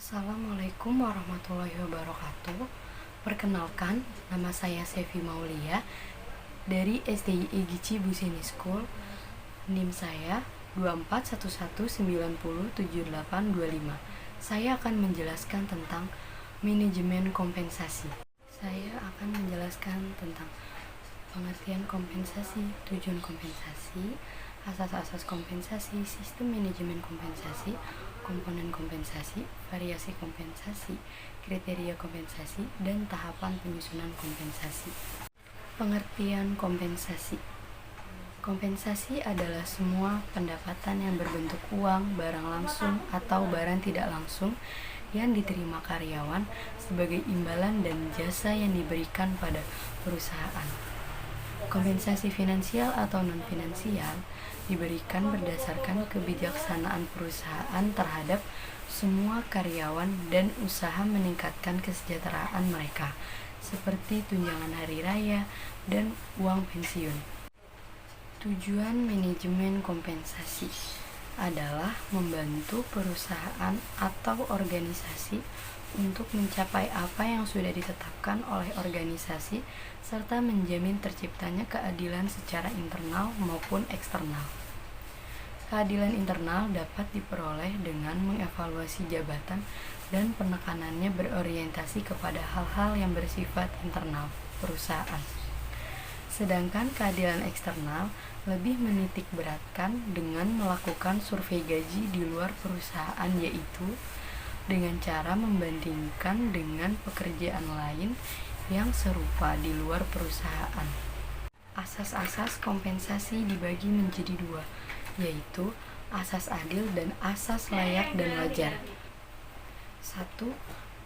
Assalamualaikum warahmatullahi wabarakatuh. Perkenalkan, nama saya Sevi Maulia dari SDI Gici Busini School. NIM saya 2411907825. Saya akan menjelaskan tentang manajemen kompensasi. Saya akan menjelaskan tentang pengertian kompensasi, tujuan kompensasi, asas-asas kompensasi, sistem manajemen kompensasi, komponen kompensasi, variasi kompensasi, kriteria kompensasi, dan tahapan penyusunan kompensasi. Pengertian kompensasi. Kompensasi adalah semua pendapatan yang berbentuk uang, barang langsung, atau barang tidak langsung yang diterima karyawan sebagai imbalan dan jasa yang diberikan pada perusahaan. Kompensasi finansial atau non-finansial diberikan berdasarkan kebijaksanaan perusahaan terhadap semua karyawan dan usaha meningkatkan kesejahteraan mereka, seperti tunjangan hari raya dan uang pensiun. Tujuan manajemen kompensasi adalah membantu perusahaan atau organisasi untuk mencapai apa yang sudah ditetapkan oleh organisasi serta menjamin terciptanya keadilan secara internal maupun eksternal. Keadilan internal dapat diperoleh dengan mengevaluasi jabatan dan penekanannya berorientasi kepada hal-hal yang bersifat internal perusahaan. Sedangkan keadilan eksternal lebih menitik beratkan dengan melakukan survei gaji di luar perusahaan, yaitu dengan cara membandingkan dengan pekerjaan lain yang serupa di luar perusahaan. Asas-asas kompensasi dibagi menjadi dua, yaitu asas adil dan asas layak dan wajar. 1.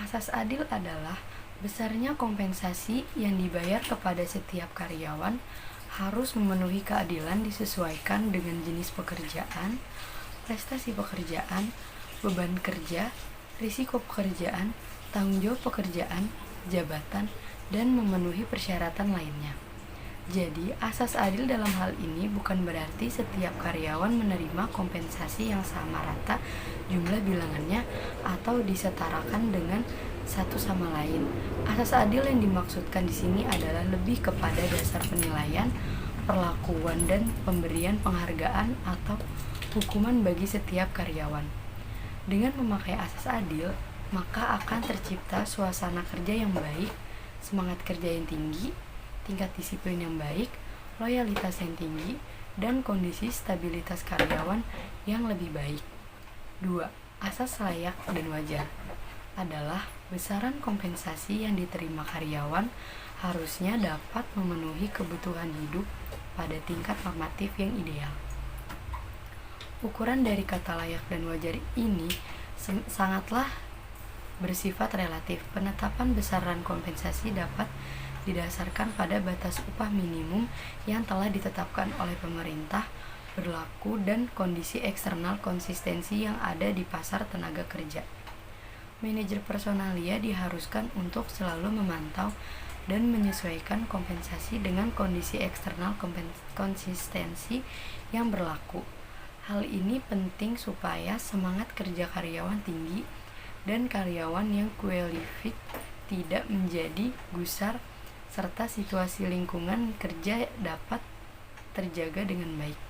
Asas adil adalah besarnya kompensasi yang dibayar kepada setiap karyawan harus memenuhi keadilan disesuaikan dengan jenis pekerjaan, prestasi pekerjaan, beban kerja, risiko pekerjaan, tanggung jawab pekerjaan, jabatan, dan memenuhi persyaratan lainnya. Jadi, asas adil dalam hal ini bukan berarti setiap karyawan menerima kompensasi yang sama rata jumlah bilangannya atau disetarakan dengan satu sama lain. Asas adil yang dimaksudkan di sini adalah lebih kepada dasar penilaian, perlakuan, dan pemberian penghargaan atau hukuman bagi setiap karyawan. Dengan memakai asas adil, maka akan tercipta suasana kerja yang baik, semangat kerja yang tinggi, tingkat disiplin yang baik, loyalitas yang tinggi, dan kondisi stabilitas karyawan yang lebih baik. 2. Asas layak dan wajar adalah besaran kompensasi yang diterima karyawan harusnya dapat memenuhi kebutuhan hidup pada tingkat normatif yang ideal. Ukuran dari kata layak dan wajar ini sangatlah bersifat relatif. Penetapan besaran kompensasi dapat didasarkan pada batas upah minimum yang telah ditetapkan oleh pemerintah berlaku dan kondisi eksternal konsistensi yang ada di pasar tenaga kerja. Manajer personalia diharuskan untuk selalu memantau dan menyesuaikan kompensasi dengan kondisi eksternal konsistensi yang berlaku. Hal ini penting supaya semangat kerja karyawan tinggi dan karyawan yang qualified tidak menjadi gusar serta situasi lingkungan kerja dapat terjaga dengan baik.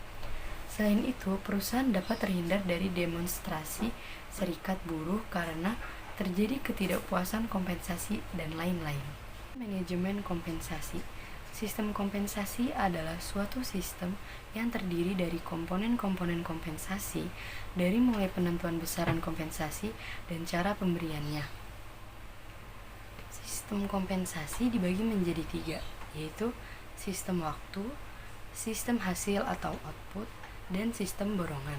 Selain itu, perusahaan dapat terhindar dari demonstrasi serikat buruh karena terjadi ketidakpuasan kompensasi dan lain-lain. Manajemen kompensasi. Sistem kompensasi adalah suatu sistem yang terdiri dari komponen-komponen kompensasi, dari mulai penentuan besaran kompensasi dan cara pemberiannya. Sistem kompensasi dibagi menjadi 3, yaitu sistem waktu, sistem hasil atau output, dan sistem borongan.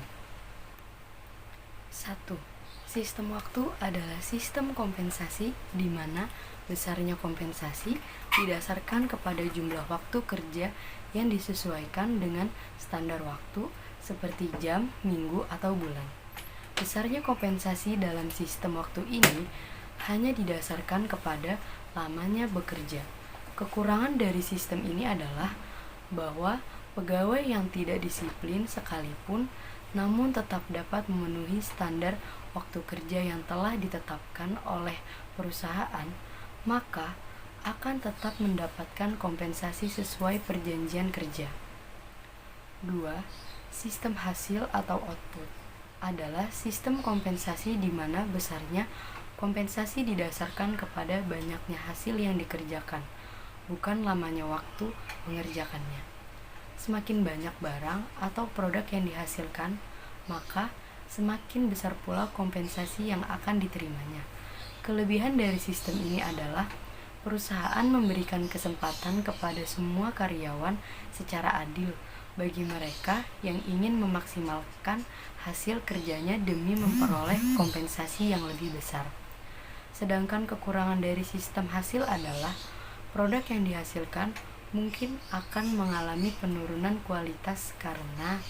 1. Sistem waktu adalah sistem kompensasi di mana besarnya kompensasi didasarkan kepada jumlah waktu kerja yang disesuaikan dengan standar waktu seperti jam, minggu, atau bulan. Besarnya kompensasi dalam sistem waktu ini hanya didasarkan kepada lamanya bekerja. Kekurangan dari sistem ini adalah bahwa pegawai yang tidak disiplin sekalipun namun tetap dapat memenuhi standar waktu kerja yang telah ditetapkan oleh perusahaan, maka akan tetap mendapatkan kompensasi sesuai perjanjian kerja. 2. Sistem hasil atau output adalah sistem kompensasi di mana besarnya kompensasi didasarkan kepada banyaknya hasil yang dikerjakan, bukan lamanya waktu mengerjakannya. Semakin banyak barang atau produk yang dihasilkan, maka semakin besar pula kompensasi yang akan diterimanya. Kelebihan dari sistem ini adalah perusahaan memberikan kesempatan kepada semua karyawan secara adil bagi mereka yang ingin memaksimalkan hasil kerjanya demi memperoleh kompensasi yang lebih besar. Sedangkan kekurangan dari sistem hasil adalah produk yang dihasilkan mungkin akan mengalami penurunan kualitas karena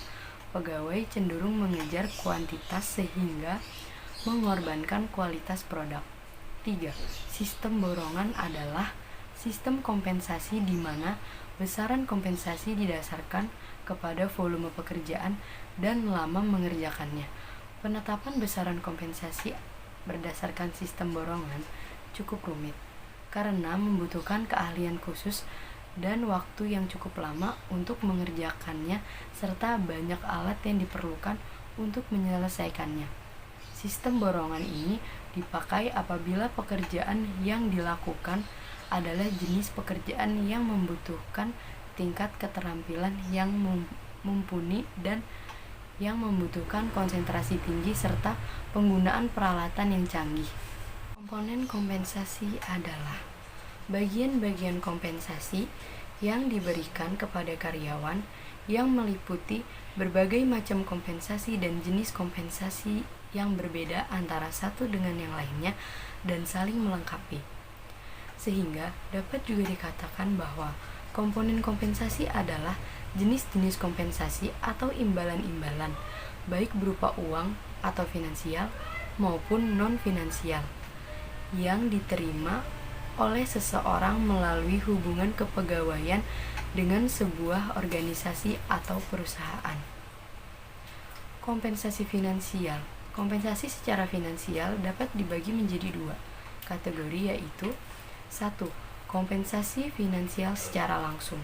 pegawai cenderung mengejar kuantitas sehingga mengorbankan kualitas produk. 3. Sistem borongan adalah sistem kompensasi di mana besaran kompensasi didasarkan kepada volume pekerjaan dan lama mengerjakannya. Penetapan besaran kompensasi berdasarkan sistem borongan cukup rumit karena membutuhkan keahlian khusus dan waktu yang cukup lama untuk mengerjakannya serta banyak alat yang diperlukan untuk menyelesaikannya. Sistem borongan ini dipakai apabila pekerjaan yang dilakukan adalah jenis pekerjaan yang membutuhkan tingkat keterampilan yang mumpuni dan yang membutuhkan konsentrasi tinggi serta penggunaan peralatan yang canggih. Komponen kompensasi adalah bagian-bagian kompensasi yang diberikan kepada karyawan yang meliputi berbagai macam kompensasi dan jenis kompensasi yang berbeda antara satu dengan yang lainnya dan saling melengkapi. Sehingga dapat juga dikatakan bahwa komponen kompensasi adalah jenis-jenis kompensasi atau imbalan-imbalan, baik berupa uang atau finansial maupun non-finansial, yang diterima oleh seseorang melalui hubungan kepegawaian dengan sebuah organisasi atau perusahaan. Kompensasi finansial. Kompensasi secara finansial dapat dibagi menjadi dua kategori, yaitu 1. Kompensasi finansial secara langsung,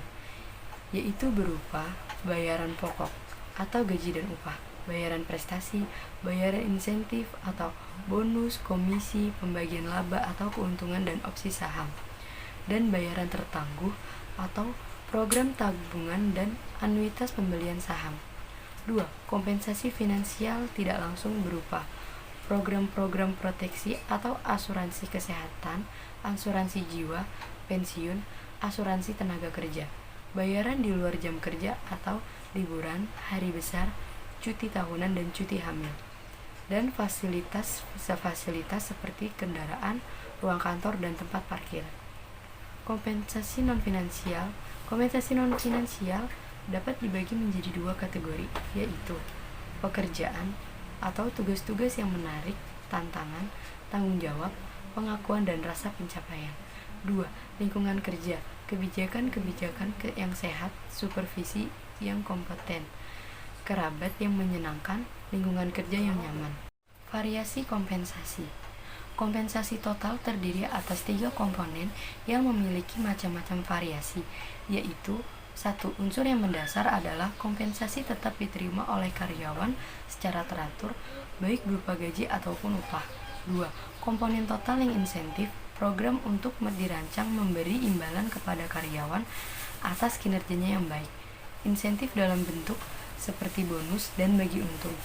yaitu berupa bayaran pokok atau gaji dan upah, bayaran prestasi, bayaran insentif atau bonus, komisi, pembagian laba atau keuntungan dan opsi saham, dan bayaran tertangguh atau program tabungan dan anuitas pembelian saham. 2. Kompensasi finansial tidak langsung berupa program-program proteksi atau asuransi kesehatan, asuransi jiwa, pensiun, asuransi tenaga kerja, bayaran di luar jam kerja atau liburan, hari besar, cuti tahunan dan cuti hamil, dan fasilitas seperti kendaraan, ruang kantor, dan tempat parkir. Kompensasi non-finansial. Kompensasi non-finansial dapat dibagi menjadi dua kategori, yaitu pekerjaan atau tugas-tugas yang menarik, tantangan, tanggung jawab, pengakuan, dan rasa pencapaian. 2. Lingkungan kerja, kebijakan-kebijakan yang sehat, supervisi yang kompeten, kerabat yang menyenangkan, lingkungan kerja yang nyaman. Variasi kompensasi. Kompensasi total terdiri atas 3 komponen yang memiliki macam-macam variasi, yaitu 1. Unsur yang mendasar adalah kompensasi tetap diterima oleh karyawan secara teratur, baik berupa gaji ataupun upah. 2. Komponen total yang insentif, program untuk dirancang memberi imbalan kepada karyawan atas kinerjanya yang baik. Insentif dalam bentuk seperti bonus dan bagi untung.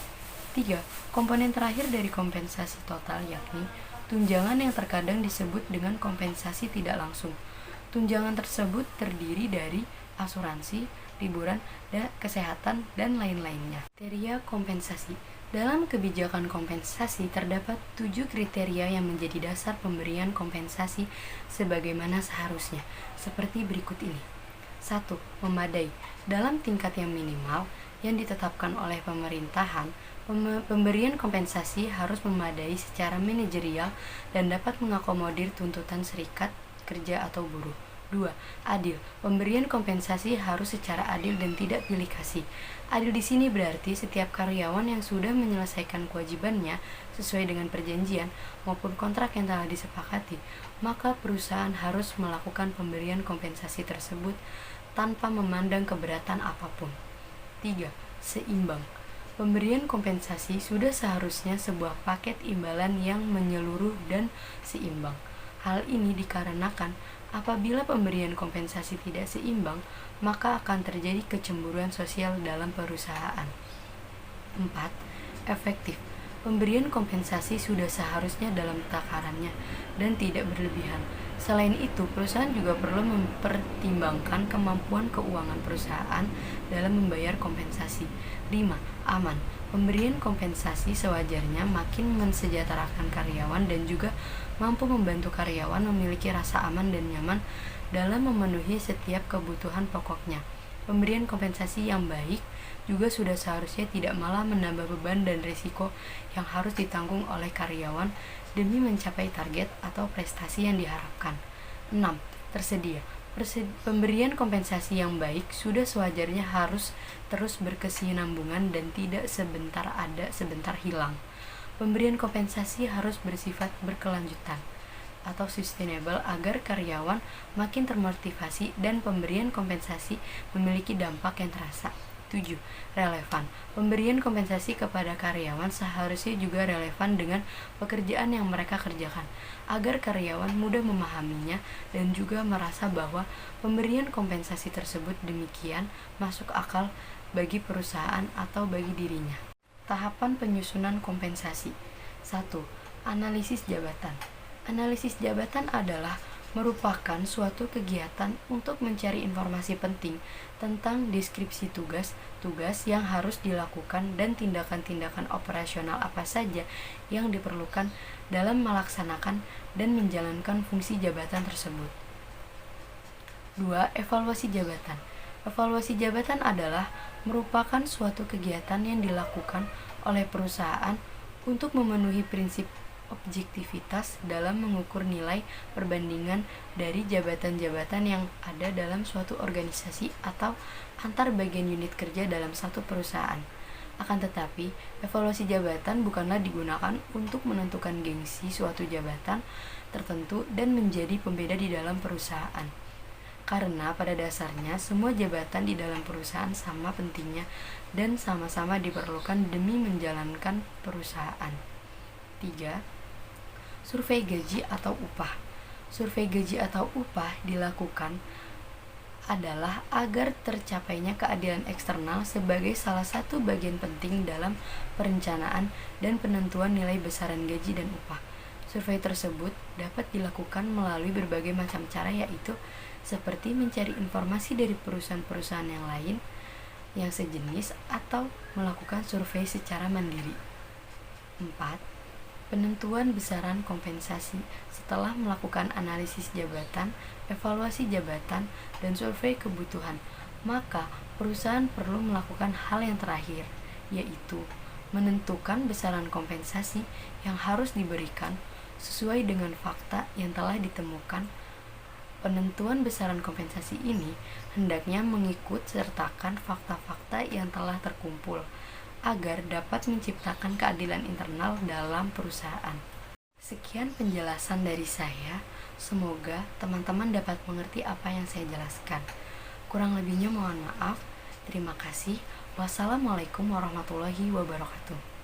3. Komponen terakhir dari kompensasi total yakni tunjangan yang terkadang disebut dengan kompensasi tidak langsung. Tunjangan tersebut terdiri dari asuransi, liburan, dan kesehatan, dan lain-lainnya. Kriteria kompensasi. Dalam kebijakan kompensasi terdapat 7 kriteria yang menjadi dasar pemberian kompensasi sebagaimana seharusnya, seperti berikut ini. 1. Memadai. Dalam tingkat yang minimal yang ditetapkan oleh pemerintahan, pemberian kompensasi harus memadai secara manajerial dan dapat mengakomodir tuntutan serikat kerja atau buruh. 2. Adil. Pemberian kompensasi harus secara adil dan tidak pilih kasih. Adil di sini berarti setiap karyawan yang sudah menyelesaikan kewajibannya sesuai dengan perjanjian maupun kontrak yang telah disepakati, maka perusahaan harus melakukan pemberian kompensasi tersebut tanpa memandang keberatan apapun. 3. Seimbang. Pemberian kompensasi sudah seharusnya sebuah paket imbalan yang menyeluruh dan seimbang. Hal ini dikarenakan apabila pemberian kompensasi tidak seimbang, maka akan terjadi kecemburuan sosial dalam perusahaan. 4. Efektif. Pemberian kompensasi sudah seharusnya dalam takarannya dan tidak berlebihan. Selain itu, perusahaan juga perlu mempertimbangkan kemampuan keuangan perusahaan dalam membayar kompensasi. 5. Aman. Pemberian kompensasi sewajarnya makin mensejahterakan karyawan dan juga mampu membantu karyawan memiliki rasa aman dan nyaman dalam memenuhi setiap kebutuhan pokoknya. Pemberian kompensasi yang baik juga sudah seharusnya tidak malah menambah beban dan risiko yang harus ditanggung oleh karyawan demi mencapai target atau prestasi yang diharapkan. 6. Tersedia. Pemberian kompensasi yang baik sudah sewajarnya harus terus berkesinambungan dan tidak sebentar ada, sebentar hilang. Pemberian kompensasi harus bersifat berkelanjutan atau sustainable agar karyawan makin termotivasi dan pemberian kompensasi memiliki dampak yang terasa. 7. Relevan. Pemberian kompensasi kepada karyawan seharusnya juga relevan dengan pekerjaan yang mereka kerjakan, agar karyawan mudah memahaminya dan juga merasa bahwa pemberian kompensasi tersebut demikian masuk akal bagi perusahaan atau bagi dirinya. Tahapan penyusunan kompensasi. 1. Analisis jabatan. Analisis jabatan adalah merupakan suatu kegiatan untuk mencari informasi penting tentang deskripsi tugas yang harus dilakukan dan tindakan-tindakan operasional apa saja yang diperlukan dalam melaksanakan dan menjalankan fungsi jabatan tersebut. 2. Evaluasi jabatan. Evaluasi jabatan adalah merupakan suatu kegiatan yang dilakukan oleh perusahaan untuk memenuhi prinsip objektivitas dalam mengukur nilai perbandingan dari jabatan-jabatan yang ada dalam suatu organisasi atau antar bagian unit kerja dalam satu perusahaan. Akan tetapi, evaluasi jabatan bukanlah digunakan untuk menentukan gengsi suatu jabatan tertentu dan menjadi pembeda di dalam perusahaan. Karena pada dasarnya semua jabatan di dalam perusahaan sama pentingnya dan sama-sama diperlukan demi menjalankan perusahaan. 3. Survei gaji atau upah. Survei gaji atau upah dilakukan adalah agar tercapainya keadilan eksternal sebagai salah satu bagian penting dalam perencanaan dan penentuan nilai besaran gaji dan upah. Survei tersebut dapat dilakukan melalui berbagai macam cara, yaitu seperti mencari informasi dari perusahaan-perusahaan yang lain yang sejenis atau melakukan survei secara mandiri. 4. Penentuan besaran kompensasi. Setelah melakukan analisis jabatan, evaluasi jabatan, dan survei kebutuhan, maka perusahaan perlu melakukan hal yang terakhir, yaitu menentukan besaran kompensasi yang harus diberikan sesuai dengan fakta yang telah ditemukan. Penentuan besaran kompensasi ini hendaknya mengikut sertakan fakta-fakta yang telah terkumpul agar dapat menciptakan keadilan internal dalam perusahaan. Sekian penjelasan dari saya. Semoga teman-teman dapat mengerti apa yang saya jelaskan. Kurang lebihnya mohon maaf. Terima kasih. Wassalamualaikum warahmatullahi wabarakatuh.